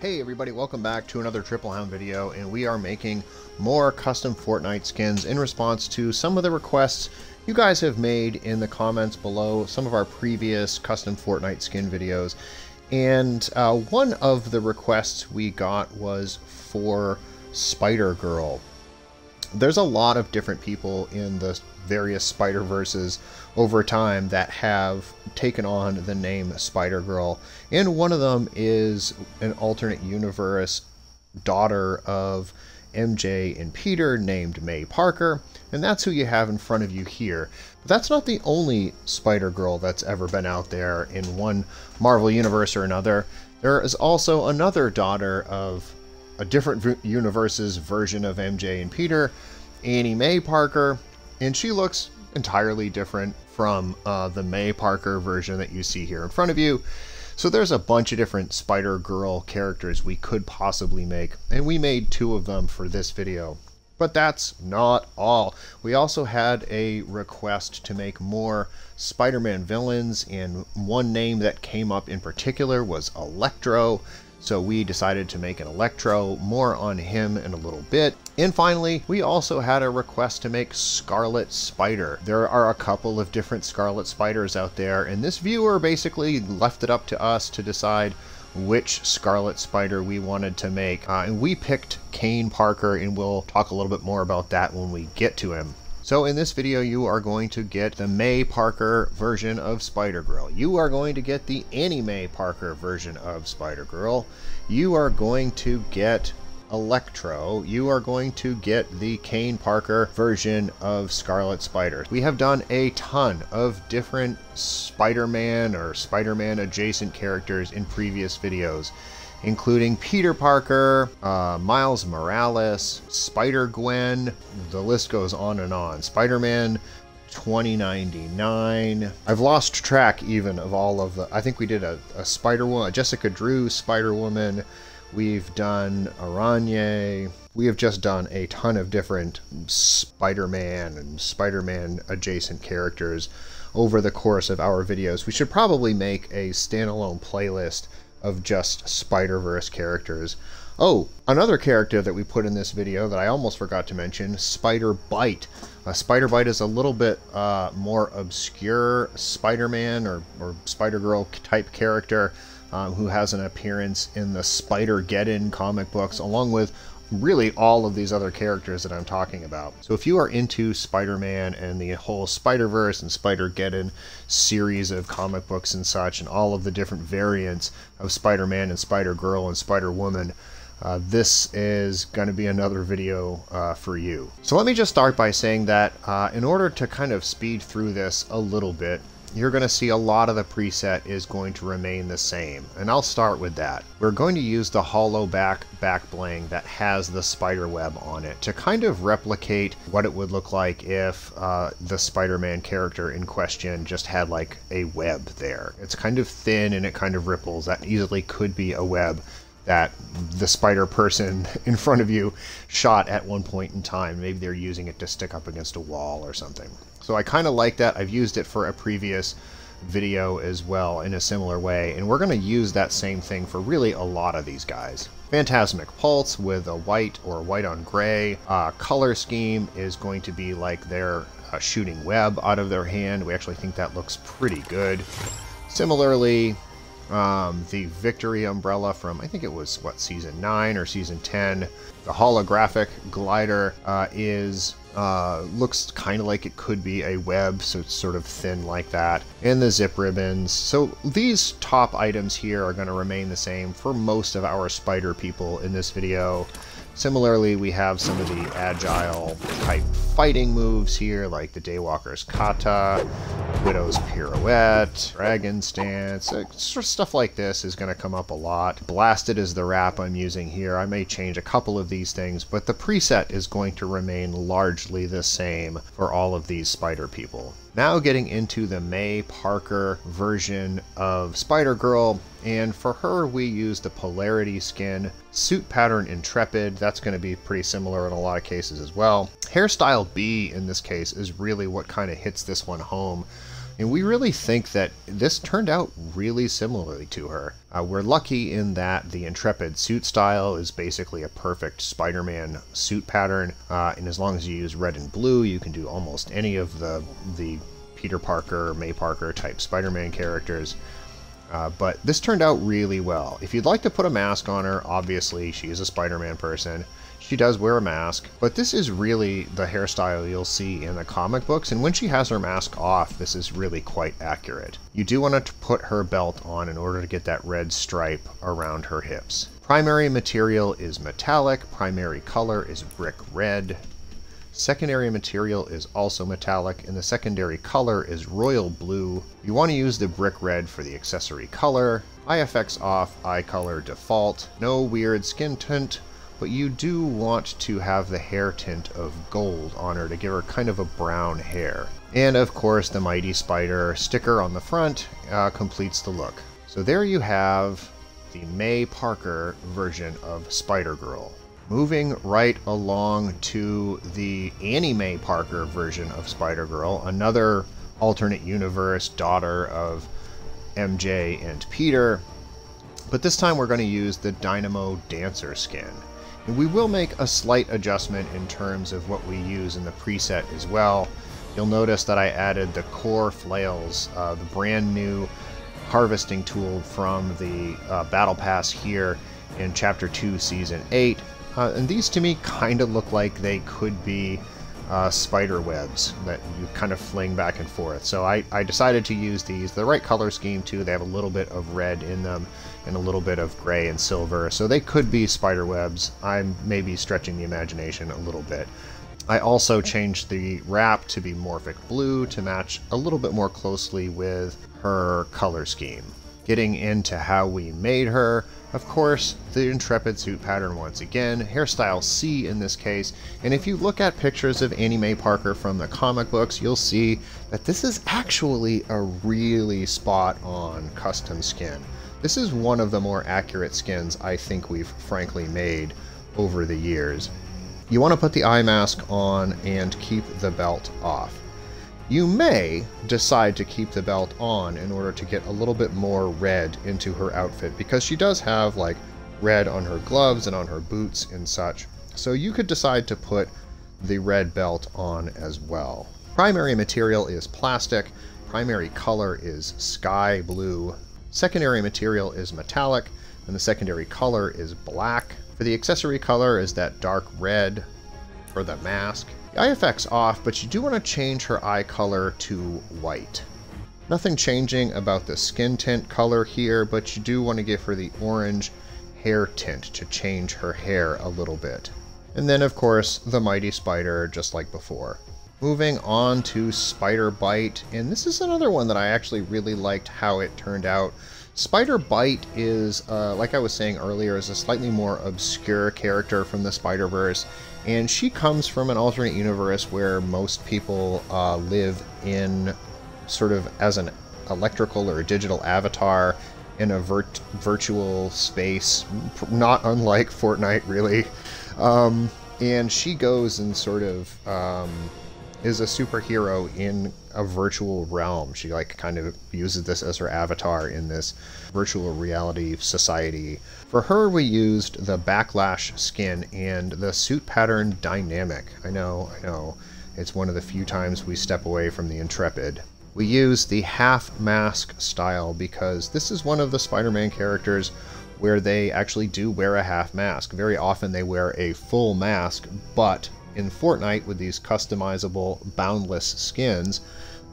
Hey everybody, welcome back to another Triple Hound video, and we are making more custom Fortnite skins in response to some of the requests you guys have made in the comments below some of our previous custom Fortnite skin videos. And one of the requests we got was for Spider-Girl. There's a lot of different people in the various Spider-Verses over time that have taken on the name Spider-Girl, and one of them is an alternate universe daughter of MJ and Peter named Mae Parker, and that's who you have in front of you here. But that's not the only Spider-Girl that's ever been out there in one Marvel universe or another. There is also another daughter of a different universe's version of MJ and Peter, Mae Parker, and she looks entirely different from the Mae Parker version that you see here in front of you. So there's a bunch of different Spider-Girl characters we could possibly make, and we made two of them for this video. But that's not all. We also had a request to make more Spider-Man villains, and one name that came up in particular was Electro. So we decided to make an Electro, more on him in a little bit. And finally, we also had a request to make Scarlet Spider. There are a couple of different Scarlet Spiders out there, and this viewer basically left it up to us to decide which Scarlet Spider we wanted to make. And we picked Kaine Parker, and we'll talk a little bit more about that when we get to him. So in this video, you are going to get the Mae Parker version of Spider-Girl. You are going to get the Mae Parker version of Spider-Girl. You are going to get Electro. You are going to get the Kaine Parker version of Scarlet Spider. We have done a ton of different Spider-Man or Spider-Man adjacent characters in previous videos, including Peter Parker, Miles Morales, Spider-Gwen, the list goes on and on. Spider-Man 2099. I've lost track even of all of the... I think we did a Spider-Woman, Jessica Drew Spider-Woman. We've done Aranye. We have just done a ton of different Spider-Man and Spider-Man adjacent characters over the course of our videos. We should probably make a standalone playlist of just Spider-Verse characters. Oh, another character that we put in this video that I almost forgot to mention, SPIDER-BYTE. SPIDER-BYTE is a little bit more obscure Spider-Man or Spider-Girl type character who has an appearance in the Spider-Geddon comic books, along with really all of these other characters that I'm talking about. So if you are into Spider-Man and the whole Spider-Verse and Spider-Geddon series of comic books and such, and all of the different variants of Spider-Man and Spider-Girl and Spider-Woman, this is going to be another video for you. So let me just start by saying that in order to kind of speed through this a little bit, you're going to see a lot of the preset is going to remain the same, and I'll start with that. We're going to use the hollow back bling that has the spider web on it to kind of replicate what it would look like if the Spider-Man character in question just had like a web there. It's kind of thin and it kind of ripples. That easily could be a web that the spider person in front of you shot at one point in time. Maybe they're using it to stick up against a wall or something. So I kind of like that. I've used it for a previous video as well in a similar way, and we're going to use that same thing for really a lot of these guys. Phantasmic Pulse with a white or white on gray. Color scheme is going to be like they're shooting web out of their hand. We actually think that looks pretty good. Similarly, the Victory umbrella from, I think it was, what, Season 9 or Season 10. The holographic glider looks kind of like it could be a web, so it's sort of thin like that. And the zip ribbons. So these top items here are going to remain the same for most of our spider people in this video. Similarly, we have some of the agile type fighting moves here, like the Daywalker's Kata, Widow's Pirouette, Dragon Stance. Sort of stuff like this is going to come up a lot. Blasted is the wrap I'm using here. I may change a couple of these things, but the preset is going to remain largely the same for all of these spider people. Now getting into the Mae Parker version of Spider-Girl, and for her we use the Polarity skin. Suit pattern Intrepid, that's going to be pretty similar in a lot of cases as well. Hairstyle B in this case is really what kind of hits this one home And we really think that this turned out really similarly to her. We're lucky in that the Intrepid suit style is basically a perfect Spider-Man suit pattern, and as long as you use red and blue, you can do almost any of the Peter Parker, Mae Parker type Spider-Man characters. But this turned out really well. If you'd like to put a mask on her, obviously she is a Spider-Man person. She does wear a mask, but this is really the hairstyle you'll see in the comic books, and when she has her mask off, this is really quite accurate. You do want to put her belt on in order to get that red stripe around her hips. Primary material is metallic, primary color is brick red. Secondary material is also metallic, and the secondary color is royal blue. You want to use the brick red for the accessory color. Eye effects off, eye color default. No weird skin tint, but you do want to have the hair tint of gold on her to give her kind of a brown hair. And of course the Mighty Spider sticker on the front completes the look. So there you have the Mae Parker version of Spider-Girl. Moving right along to the Mae Parker version of Spider-Girl, another alternate universe daughter of MJ and Peter, but this time we're going to use the Dynamo Dancer skin. And we will make a slight adjustment in terms of what we use in the preset as well. You'll notice that I added the core flails, the brand new harvesting tool from the Battle Pass here in Chapter 2, Season 8. And these to me kind of look like they could be spider webs that you kind of fling back and forth. So I decided to use these. The right color scheme too. They have a little bit of red in them and a little bit of gray and silver. So they could be spider webs. I'm maybe stretching the imagination a little bit. I also changed the wrap to be Morphic blue to match a little bit more closely with her color scheme. Getting into how we made her, of course, the Intrepid suit pattern once again, hairstyle C in this case, and if you look at pictures of Mae Parker from the comic books, you'll see that this is actually a really spot-on custom skin. This is one of the more accurate skins I think we've frankly made over the years. You want to put the eye mask on and keep the belt off. You may decide to keep the belt on in order to get a little bit more red into her outfit, because she does have like red on her gloves and on her boots and such. So you could decide to put the red belt on as well. Primary material is plastic, primary color is sky blue, secondary material is metallic, and the secondary color is black. For the accessory color is that dark red for the mask. The eye effect's off, but you do want to change her eye color to white. Nothing changing about the skin tint color here, but you do want to give her the orange hair tint to change her hair a little bit. And then of course the Mighty Spider, just like before. Moving on to SpiderBYTE, and this is another one that I actually really liked how it turned out. SpiderBYTE is, like I was saying earlier, is a slightly more obscure character from the Spider-Verse, and she comes from an alternate universe where most people live in sort of as an electrical or a digital avatar in a virtual space, not unlike Fortnite really. And she goes and sort of is a superhero in a virtual realm. She like kind of uses this as her avatar in this virtual reality society. For her, we used the Backlash skin and the suit pattern Dynamic. I know, it's one of the few times we step away from the Intrepid. We used the half mask style because this is one of the Spider-Man characters where they actually do wear a half mask. Very often they wear a full mask, but in Fortnite, with these customizable boundless skins,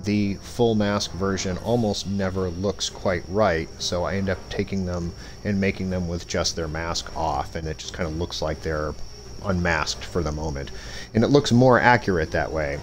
the full mask version almost never looks quite right, so I end up taking them and making them with just their mask off, and it just kind of looks like they're unmasked for the moment. And it looks more accurate that way.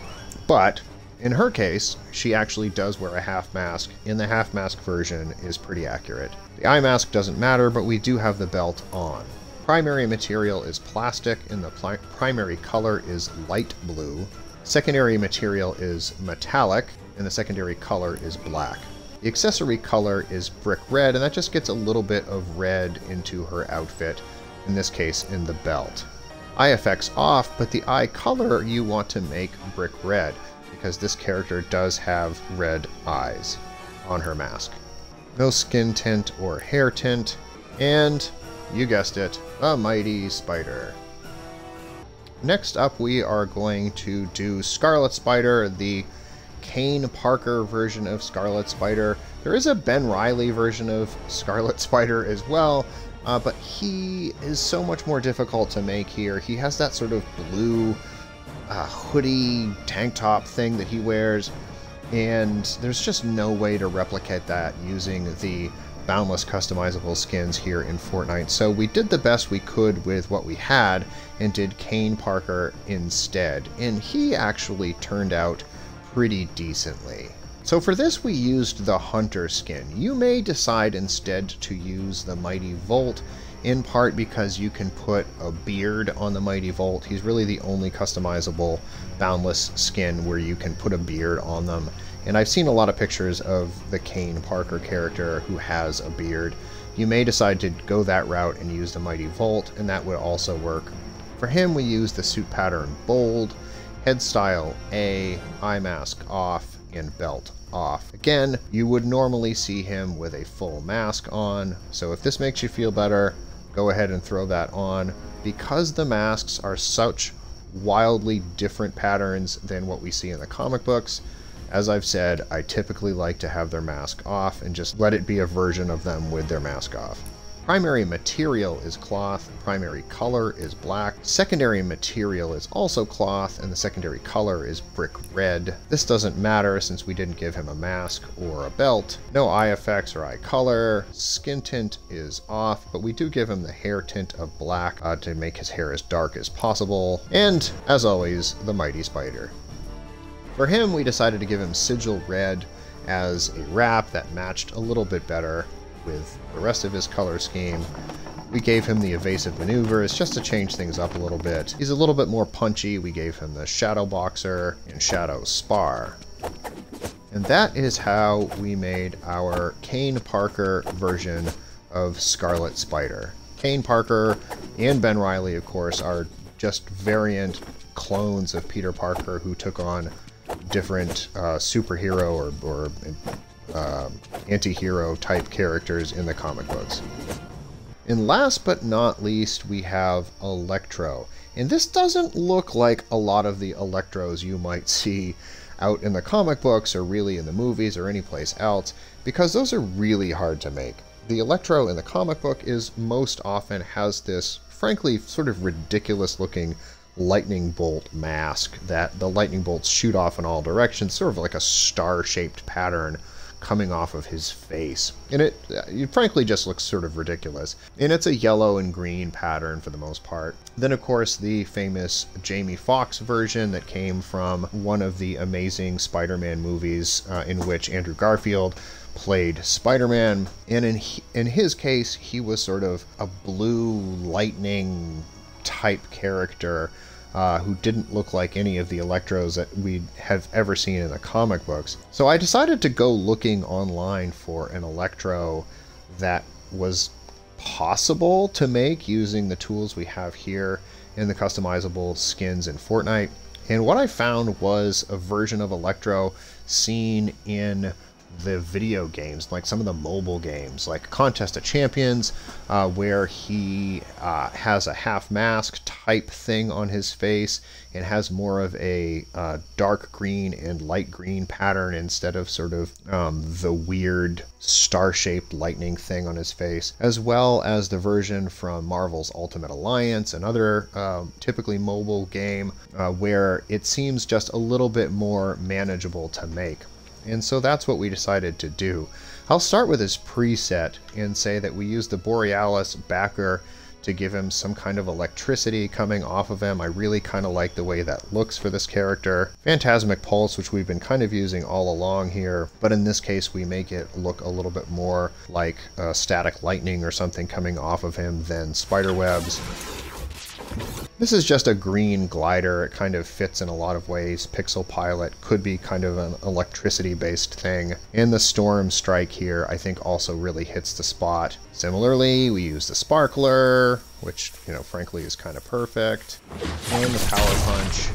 But in her case, she actually does wear a half mask, and the half mask version is pretty accurate. The eye mask doesn't matter, but we do have the belt on. Primary material is plastic, and the primary color is light blue. Secondary material is metallic, and the secondary color is black. The accessory color is brick red, and that just gets a little bit of red into her outfit, in this case in the belt. Eye effects off, but the eye color you want to make brick red. because this character does have red eyes on her mask. No skin tint or hair tint, and you guessed it, a mighty spider. Next up, we are going to do Scarlet Spider, the Kaine Parker version of Scarlet Spider. There is a Ben Reilly version of Scarlet Spider as well, but he is so much more difficult to make here. He has that sort of blue hoodie tank top thing that he wears, and there's just no way to replicate that using the boundless customizable skins here in Fortnite. So we did the best we could with what we had and did Kaine Parker instead, and he actually turned out pretty decently. So for this we used the Hunter skin. You may decide instead to use the Mighty Volt, in part because you can put a beard on the Mighty Volt. He's really the only customizable boundless skin where you can put a beard on them. And I've seen a lot of pictures of the Kaine Parker character who has a beard. You may decide to go that route and use the Mighty Volt, and that would also work. For him, we use the suit pattern Bold, head style A, eye mask off, and belt off. Again, you would normally see him with a full mask on, so if this makes you feel better, go ahead and throw that on. Because the masks are such wildly different patterns than what we see in the comic books, as I've said, I typically like to have their mask off and just let it be a version of them with their mask off. Primary material is cloth, primary color is black, secondary material is also cloth, and the secondary color is brick red. This doesn't matter since we didn't give him a mask or a belt. No eye effects or eye color. Skin tint is off, but we do give him the hair tint of black to make his hair as dark as possible. And, as always, the Mighty Spider. For him, we decided to give him Sigil Red as a wrap that matched a little bit better with the rest of his color scheme. We gave him the Evasive Maneuvers just to change things up a little bit. He's a little bit more punchy. We gave him the Shadow Boxer and Shadow Spar. And that is how we made our Kaine Parker version of Scarlet Spider. Kaine Parker and Ben Reilly, of course, are just variant clones of Peter Parker who took on different superhero or anti-hero type characters in the comic books. And last but not least, we have Electro. And this doesn't look like a lot of the Electros you might see out in the comic books or really in the movies or anyplace else, because those are really hard to make. The Electro in the comic book is most often has this, frankly, sort of ridiculous looking lightning bolt mask that the lightning bolts shoot off in all directions, sort of like a star-shaped pattern coming off of his face. And it frankly just looks sort of ridiculous. And it's a yellow and green pattern for the most part. Then, of course, the famous Jamie Foxx version that came from one of the amazing Spider-Man movies in which Andrew Garfield played Spider-Man. And in his case, he was sort of a blue lightning type character who didn't look like any of the Electros that we have ever seen in the comic books. So I decided to go looking online for an Electro that was possible to make using the tools we have here in the customizable skins in Fortnite. And what I found was a version of Electro seen in the video games, like some of the mobile games, like Contest of Champions, where he has a half mask type thing on his face and has more of a dark green and light green pattern instead of sort of the weird star-shaped lightning thing on his face, as well as the version from Marvel's Ultimate Alliance, another typically mobile game, where it seems just a little bit more manageable to make. And so that's what we decided to do. I'll start with his preset and say that we used the Borealis backer to give him some kind of electricity coming off of him. I really kind of like the way that looks for this character. Phantasmic Pulse, which we've been kind of using all along here, but in this case we make it look a little bit more like static lightning or something coming off of him than spider webs. This is just a green glider. It kind of fits in a lot of ways. Pixel Pilot could be kind of an electricity-based thing. And the Storm Strike here, I think, also really hits the spot. Similarly, we use the Sparkler, which, you know, frankly is kind of perfect. And the Power Punch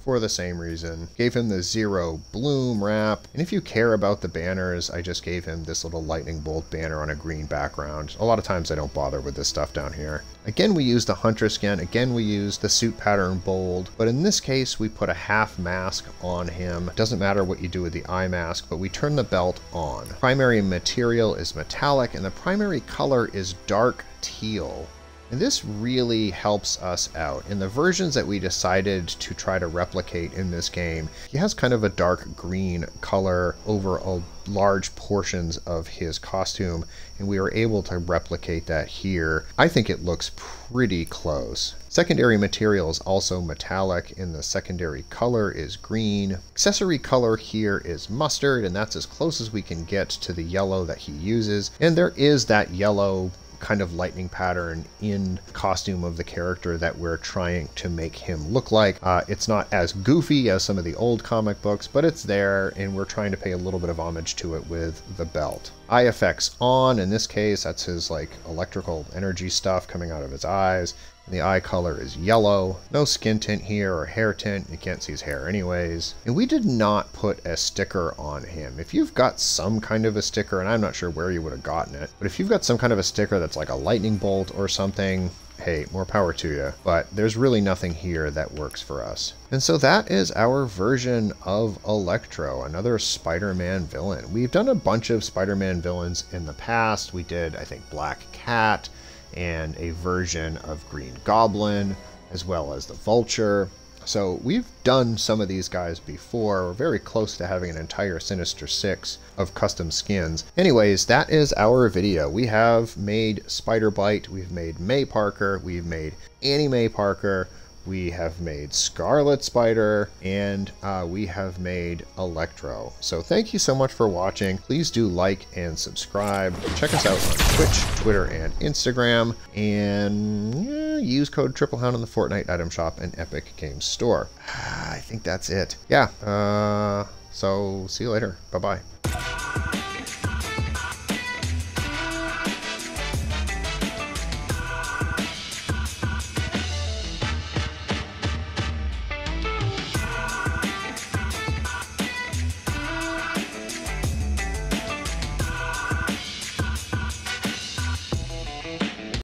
for the same reason. Gave him the Zero Bloom wrap, and if you care about the banners, I just gave him this little lightning bolt banner on a green background. A lot of times I don't bother with this stuff down here. Again, we used the Hunter skin. Again, we used the suit pattern bold, but in this case, we put a half mask on him. Doesn't matter what you do with the eye mask, but we turn the belt on. Primary material is metallic, and the primary color is dark teal. And this really helps us out. In the versions that we decided to try to replicate in this game, he has kind of a dark green color over large portions of his costume, and we were able to replicate that here. I think it looks pretty close. Secondary material is also metallic, and the secondary color is green. Accessory color here is mustard, and that's as close as we can get to the yellow that he uses. And there is that yellow kind of lightning pattern in costume of the character that we're trying to make him look like. It's not as goofy as some of the old comic books, but it's there, and we're trying to pay a little bit of homage to it with the belt. Eye effects on, in this case, that's his like electrical energy stuff coming out of his eyes. And the eye color is yellow. No skin tint here or hair tint. You can't see his hair anyways. And we did not put a sticker on him. If you've got some kind of a sticker, and I'm not sure where you would have gotten it, but if you've got some kind of a sticker that's like a lightning bolt or something, hey, more power to you. But there's really nothing here that works for us. And so that is our version of Electro, another Spider-Man villain. We've done a bunch of Spider-Man villains in the past. We did, I think, Black Cat, and a version of Green Goblin, as well as the Vulture. So we've done some of these guys before. We're very close to having an entire Sinister Six of custom skins. Anyways, that is our video. We have made SpiderBYTE, we've made Mae Parker, we've made Mae Parker, we have made Scarlet Spider, and we have made Electro. So thank you so much for watching. Please do like and subscribe. Check us out on Twitch, Twitter, and Instagram. And use code TripleHound in the Fortnite item shop and Epic Games Store. I think that's it. Yeah, so see you later. Bye-bye.